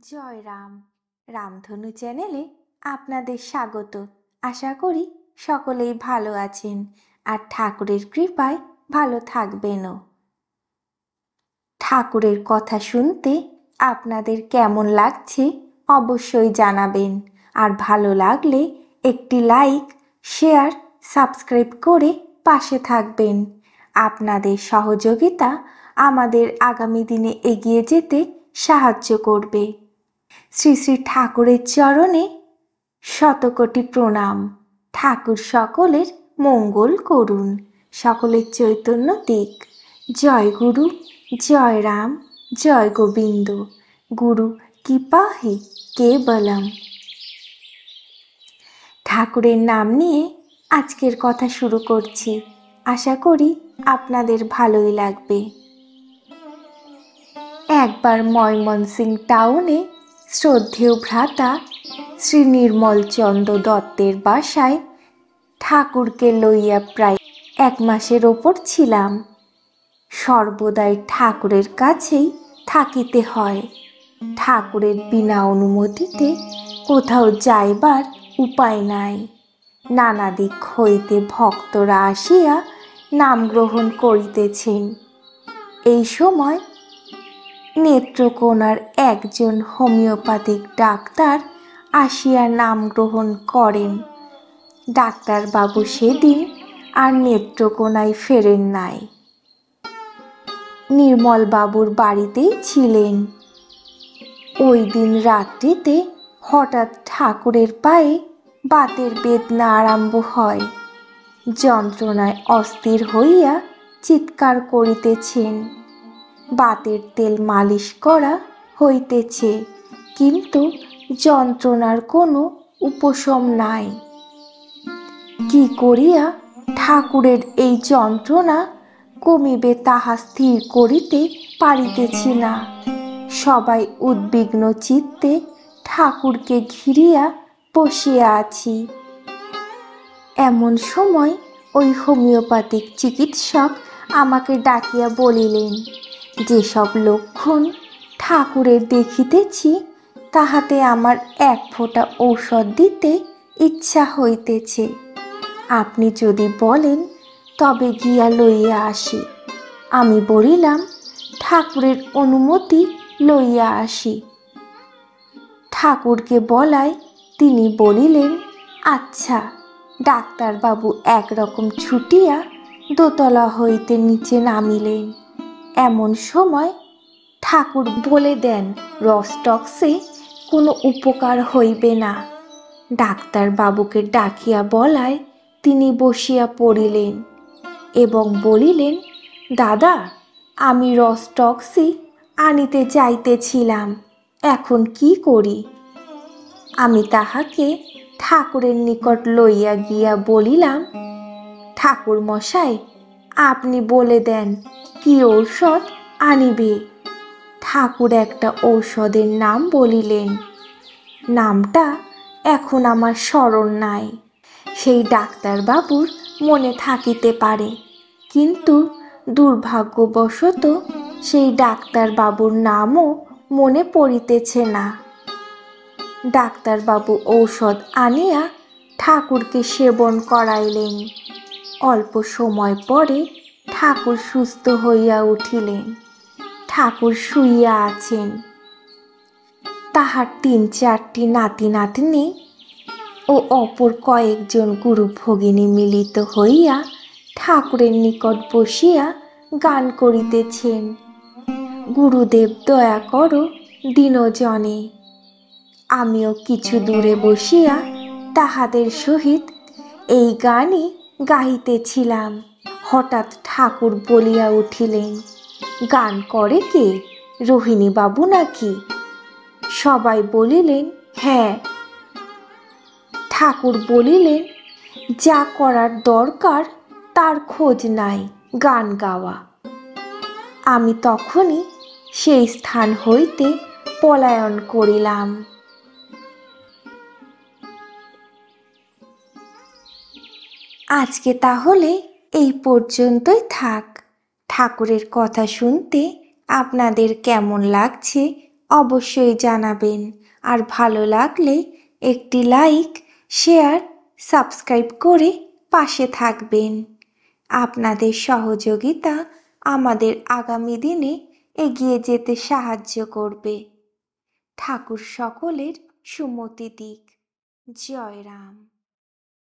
জয় রাম। রামধনু চ্যানেলে আপনাদের স্বাগত। আশা করি সকলেই ভালো আছেন আর ঠাকুরের কৃপায় ভালো থাকবেনও। ঠাকুরের কথা শুনতে আপনাদের কেমন লাগছে অবশ্যই জানাবেন, আর ভালো লাগলে একটি লাইক, শেয়ার, সাবস্ক্রাইব করে পাশে থাকবেন। আপনাদের সহযোগিতা আমাদের আগামী দিনে এগিয়ে যেতে সাহায্য করবে। শ্রী শ্রী ঠাকুরের চরণে শতকোটি প্রণাম। ঠাকুর সকলের মঙ্গল করুন, সকলের চৈতন্য দিক। জয় গুরু, জয় রাম, জয় গোবিন্দ। গুরু কৃপা হি কেবলম। ঠাকুরের নাম নিয়ে আজকের কথা শুরু করছি। আশা করি আপনাদের ভালোই লাগবে। একবার ময়মনসিং টাউনে শ্রদ্ধেয় ভ্রাতা শ্রী নির্মলচন্দ্র দত্তের বাসায় ঠাকুরকে লইয়া প্রায় 1 মাসের ওপর ছিলাম। সর্বদাই ঠাকুরের কাছেই থাকিতে হয়। ঠাকুরের বিনা অনুমতিতে কোথাও যাইবার উপায় নাই। নানা দিক হইতে ভক্তরা আসিয়া নাম গ্রহণ করিতেছেন। এই সময় নেত্রকোনার একজন হোমিওপ্যাথিক ডাক্তার আসিয়া নাম গ্রহণ করেন। ডাক্তারবাবু সেদিন আর নেত্রকোনায় ফেরেন নাই, নির্মলবাবুর বাড়িতেই ছিলেন। ওই দিন রাত্রিতে হঠাৎ ঠাকুরের পায়ে বাতের বেদনা আরম্ভ হয়। যন্ত্রণায় অস্থির হইয়া চিৎকার করিতেছেন। বাতের তেল মালিশ করা হইতেছে, কিন্তু যন্ত্রণার কোনো উপশম নাই। কি করিয়া ঠাকুরের এই যন্ত্রণা কমিবে তাহা স্থির করিতে পারিতেছি না। সবাই উদ্বিগ্ন চিত্তে ঠাকুরকে ঘিরিয়া বসিয়া আছি। এমন সময় ওই হোমিওপ্যাথিক চিকিৎসক আমাকে ডাকিয়া বলিলেন, যেসব লক্ষণ ঠাকুরের দেখিতেছি তাহাতে আমার 1 ফোঁটা ঔষধ দিতে ইচ্ছা হইতেছে। আপনি যদি বলেন তবে গিয়া লইয়া আসি। আমি বলিলাম, ঠাকুরের অনুমতি লইয়া আসি। ঠাকুরকে বলায় তিনি বলিলেন, আচ্ছা। ডাক্তারবাবু একরকম ছুটিয়া দোতলা হইতে নিচে নামিলেন। এমন সময় ঠাকুর বলে দেন, রসটক্সে কোনো উপকার হইবে না। ডাক্তারবাবুকে ডাকিয়া বলায় তিনি বসিয়া পড়িলেন এবং বলিলেন, দাদা, আমি রসটক্সই আনিতে যাইতেছিলাম, এখন কি করি? আমি তাহাকে ঠাকুরের নিকট লইয়া গিয়া বলিলাম, ঠাকুর মশাই, আপনি বলে দেন কি ঔষধ আনিবে। ঠাকুর একটা ঔষধের নাম বলিলেন। নামটা এখন আমার স্মরণ নাই। সেই ডাক্তারবাবুর মনে থাকিতে পারে, কিন্তু দুর্ভাগ্যবশত সেই ডাক্তারবাবুর নামও মনে পড়িতেছে না। ডাক্তারবাবু ঔষধ আনিয়া ঠাকুরকে সেবন করাইলেন। অল্প সময় পরে ঠাকুর সুস্থ হইয়া উঠিলেন। ঠাকুর শুইয়া আছেন। তাহার 3-4টি নাতি নাতনি ও অপর কয়েকজন গুরু ভগিনী মিলিত হইয়া ঠাকুরের নিকট বসিয়া গান করিতেছেন, গুরুদেব দয়া করো দীনজনে। আমিও কিছু দূরে বসিয়া তাহাদের সহিত এই গানই গাহিতেছিলাম। হঠাৎ ঠাকুর বলিয়া উঠিলেন, গান করে কে? রোহিণী বাবু নাকি? সবাই বলিলেন, হ্যাঁ। ঠাকুর বলিলেন, যা করার দরকার তার খোঁজ নাই, গান গাওয়া। আমি তখনই সেই স্থান হইতে পলায়ন করিলাম। আজকে তাহলে এই পর্যন্তই থাক। ঠাকুরের কথা শুনতে আপনাদের কেমন লাগছে অবশ্যই জানাবেন। আর ভালো লাগলে একটি লাইক, শেয়ার, সাবস্ক্রাইব করে পাশে থাকবেন। আপনাদের সহযোগিতা আমাদের আগামী দিনে এগিয়ে যেতে সাহায্য করবে। ঠাকুর সকলের সুমতি দিক। জয় রাম।